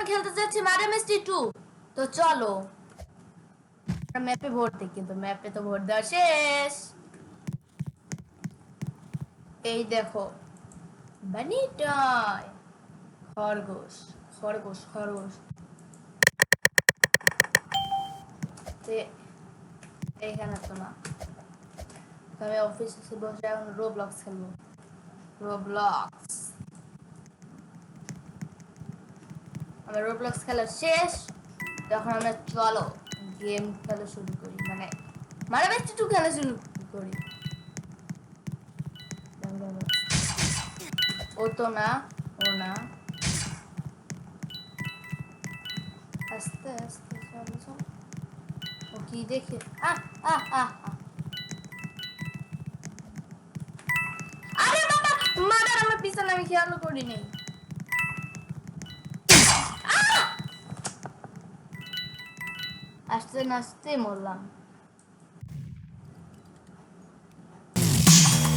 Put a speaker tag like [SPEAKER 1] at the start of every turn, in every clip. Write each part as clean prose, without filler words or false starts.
[SPEAKER 1] খেলতে যাচ্ছি murder mystery 2। তো চলো ম্যাপে ভোট দিই, কিন্তু ম্যাপে তো ভোট দেওয়া শেষ। এই দেখো বানিটাই খরগোশ খরগোশ খরগোশ। এইখানে তো না, আমি অফিসে বসে এখন রোবলক্স খেলবো। রোবলক্স, আমার রোবলক্স খেলা শেষ। তখন আমরা চলো গেম খেলা শুরু করি, মানে মারা বেস্ট 2 খেলা শুরু করি। ও তো না, ও না, আস্তে আস্তে চলো চলো। ও কি দেখে আহ আহ আহ আরে বাবা, মারার আমার পিছনে আমি খেয়াল করিনি। আস্তে নাস্তে মরলাম।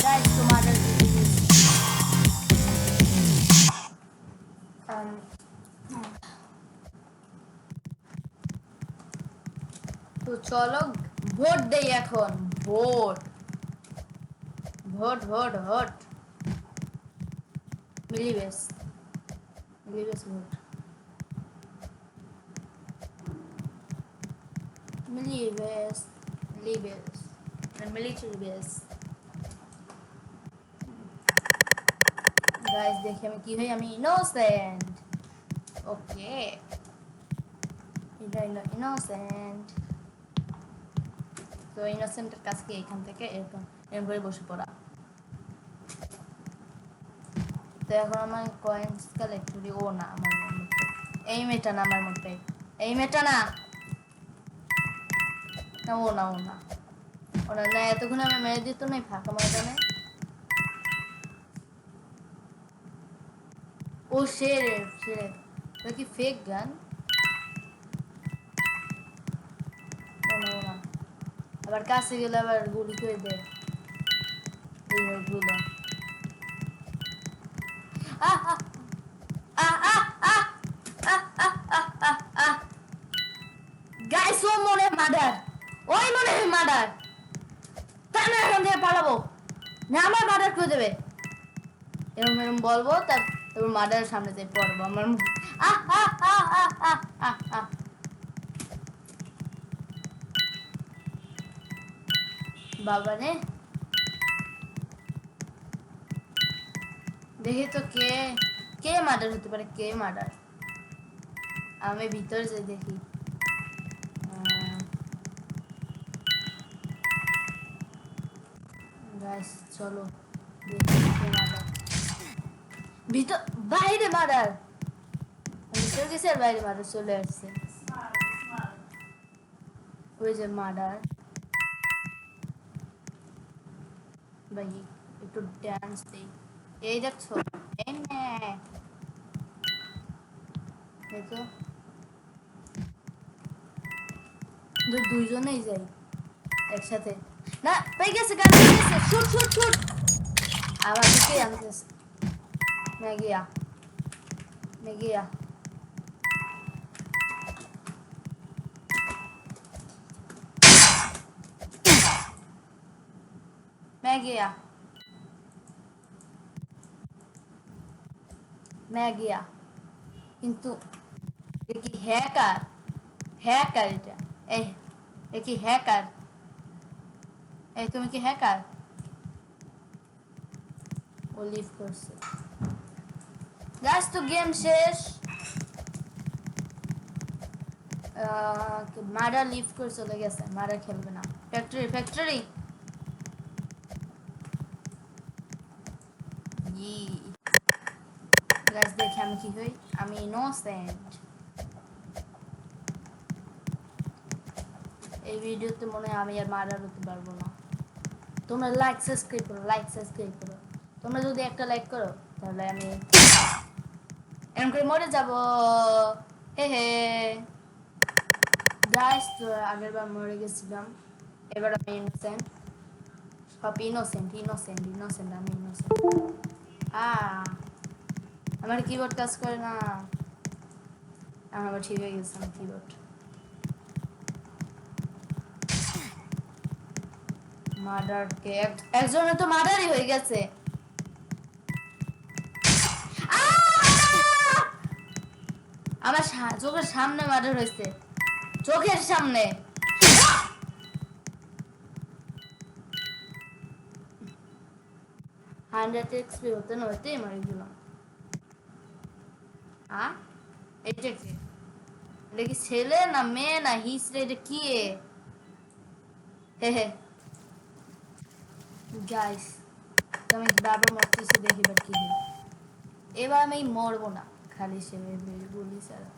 [SPEAKER 1] গাইস তোমাদের তো চলো ভোট দেই এখন। ভোট ভোট ভোট ভোট মিলিবেস মিলিবেস ভোট মিলিবেস মিলিবেস মিলিটারি বেস। গাইস দেখি আমি কি হই, আমি ইনোসেন্ট। ওকে, এটা ইনোসেন্ট। তো ইনোসেন্টের কাছে এখান থেকে এরকম এরকম করে বসে পড়া। তো এখন আমার কয়েন্স কালেক্ট করি। ও না, আমার মধ্যে এই মেয়েটা না, আমার মধ্যে এই মেয়েটা না, না ও না, ও না, ও না, না এতক্ষণ আমার মেরে দিত না ফাঁকা ময়দানে। ও শেরে শেরে, এটা কি ফেক গান? ও না, ও না, আবার কাছে গেলে আবার গুলি করে দেয় এই লোকগুলো। আহ আহ আহ আহ আহ আহ আহ আহ আহ আহ। গাইস ও মনে মার্ডার, ওই মনে মার্ডার। তা না এখন থেকে পালাবো না, আমার মার্ডার করে দেবে এরকম এরকম বলবো, তারপর মার্ডারের সামনে যেয়ে পড়বো আমার আহ আহ আহ আহ আহ আহ আহ। বাবা রে, দেখি তো কে কে মার্ডার হতে পারে, কে মার্ডার। আমি ভিতরে যাই দেখি। গাইস চলো দেখি কে মার্ডার। ভিতর বাইরে মার্ডার, ভিতরে গেছে আর বাইরে মার্ডার চলে আসছে। ওই যে মার্ডার ভাই, একটু ডান্স দেই। এই দেখছো, এই নে দেখো, দুইজনেই যাই একসাথে। না পেয়ে গেছে, গান পেয়ে গেছে, শুট শুট শুট। আবার দিকে আনতেছে। মেগিয়া মেগিয়া মেগিয়া মেগিয়া, কিন্তু কি হ্যাকার, হ্যাকার এটা। এই এ কি হ্যাকার? এই তুমি কি হ্যাকার? ও লিভ করছে। গাইস তো গেম শেষ। মারা লিভ করে চলে গেছে, মারা খেলবে না। ফ্যাক্টরি ফ্যাক্টরি গাইস দেখি আমি কি হই, আমি ইনোসেন্ট। এই ভিডিওতে মনে হয় আমি আর মারার হতে পারবো না। তোমরা লাইক সাবস্ক্রাইব করো, লাইক সাবস্ক্রাইব করো। তোমরা যদি একটা লাইক করো তাহলে আমি এরকম করে মরে যাব। হে হে গাইস, তো আগের বার মরে গেছিলাম, এবার আমি ইনোসেন্ট। সব ইনোসেন্ট ইনোসেন্ট ইনোসেন্ট, আমি ইনোসেন্ট। আমার কিবোর্ড কাজ করে না। আমার ঠিক হয়ে গেছে আমার কিবোর্ড। মার্ডার কে একজনের তো মার্ডারই হয়ে গেছে। আমার চোখের সামনে মার্ডার হয়েছে, চোখের সামনে। 100 এক্সপি হতে না হতেই মারি দিলাম। এটা কি? এটা কি ছেলে না মেয়ে না হিসরে? এটা কি? হে হে গাইস, আমি বারবার মরতেছি, দেখি এবার কি হয়। এবার আমি মরবো না, খালি সে গুলি ছাড়া।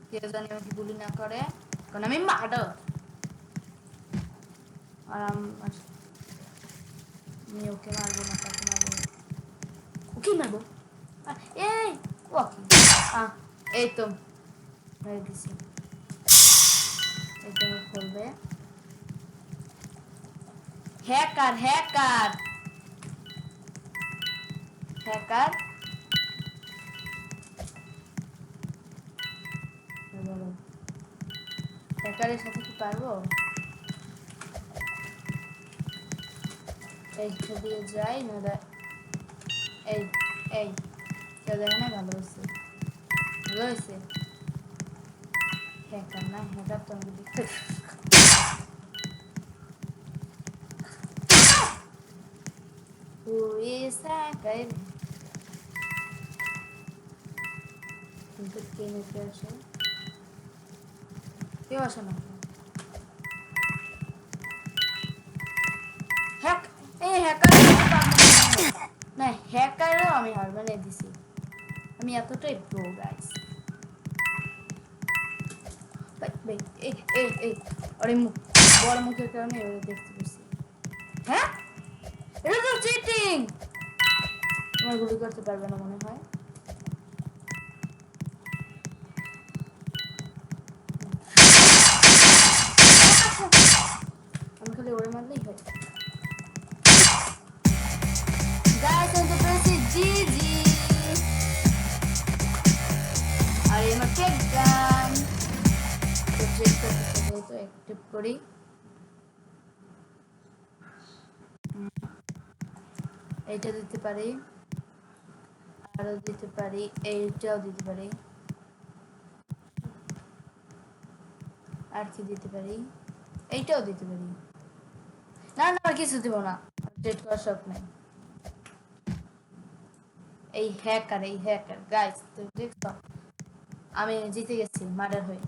[SPEAKER 1] কেউ জানি আমাকে গুলি না করে, কারণ আমি মার্ডার। আর আমি ওকে মারবো না, তাকে মারবো না। ওকে মারবো। এই ওকে এই তো মেরে দিছি। এই তো করবে হ্যাকার হ্যাকার হ্যাকার। হ্যাকারের সাথে কি পারবো? এইটা দিয়ে যাই না? এই এই কেউ দেখে না? ভালো হয়েছে, ভালো হয়েছে। হ্যাকার না, হ্যাকার তো আমি দেখতে কিন্তু কে নিতে আসে? কেউ আসে না। এই হ্যাকার না, হ্যাকারও আমি হার মানে দিছি। আমি এতটাই প্রো গাইস। এই আরে মুখ বড় মুখের কারণে দেখতে পাচ্ছি। হ্যাঁ, এটা তো চিটিং। তোমার গুলি করতে পারবে না মনে হয়। আমি খালি ওরে মারলেই হয়। গাইস আমি তো পেরেছি জিজি। আর আমার টেক গান তো চেক করতে তো অ্যাক্টিভ করি। এইটা দিতে পারি, আরো দিতে পারি, এইটাও দিতে পারি, আর কি দিতে পারি, এইটাও দিতে পারি। না না আর কিছু দিব না, আপডেট করার শখ নাই। এই হ্যাকার গাইস, তুমি দেখছো আমি জিতে গেছি মার্ডার হয়ে।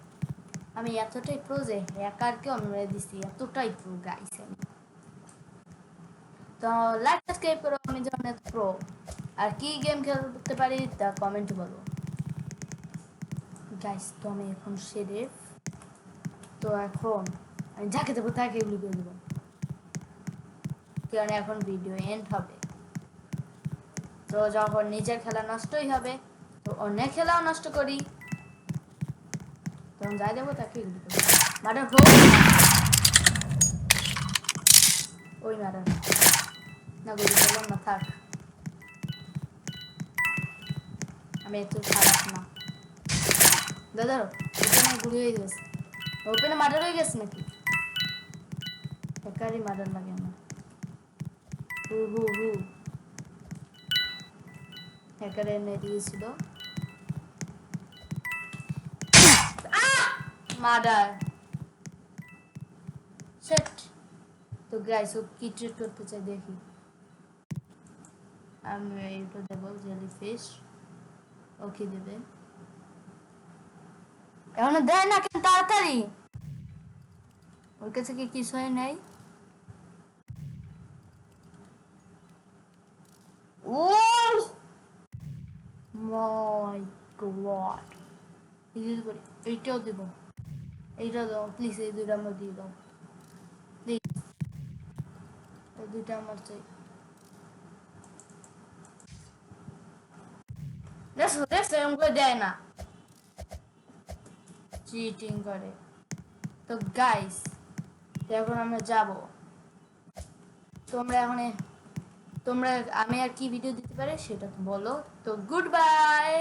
[SPEAKER 1] আমি এতটাই প্রো যে হ্যাকারকে আমি মেরে দিছি, এতটাই প্রো গাইস আমি। তো লাইক সাবস্ক্রাইব করো আমি যেমন এত প্রো। আর কি গেম খেলতে পারি তা কমেন্ট বলো গাইস। তো আমি এখন শেরিফ, তো এখন আমি যাকে দেবো তাকে গুলি করে দেবো, কারণ এখন ভিডিও এন্ড হবে। তো যখন নিজের খেলা নষ্টই হবে তো অন্যের খেলাও নষ্ট করি, তখন যাই দেবো তাকে গুলি করবো। মার্ডার হোক ওই মার্ডার না, গুলি করলাম না, থাক। আমি এত খারাপ না দাদা। ওখানে গুলি হয়ে গেছে, ওপেনে মার্ডার হয়ে গেছে নাকি? হ্যাকারই মার্ডার লাগে আমার। হু হু হু হ্যাকার এনে দিয়েছিল মার্ডার। সেট। তো গাইস ও কি ট্রিট করতে চাই দেখি। আমি এটা দেবো জেলিফিশ, ও কি দেবে? এখনো দেয় না কেন তাড়াতাড়ি? ওর কাছে কি কিছুই নেই? ও মাই গড, এইটাও দেব, এইটাও দাও প্লিজ, এই দুইটা আমার দিয়ে দাও প্লিজ, এই দুইটা আমার চাই। দেখো দেখো এরকম করে দেয় না, চিটিং করে। তো গাইস এখন আমরা যাব, তোমরা এখন তোমরা আমি আর কি ভিডিও দিতে পারে সেটা বলো। তো গুড বাই।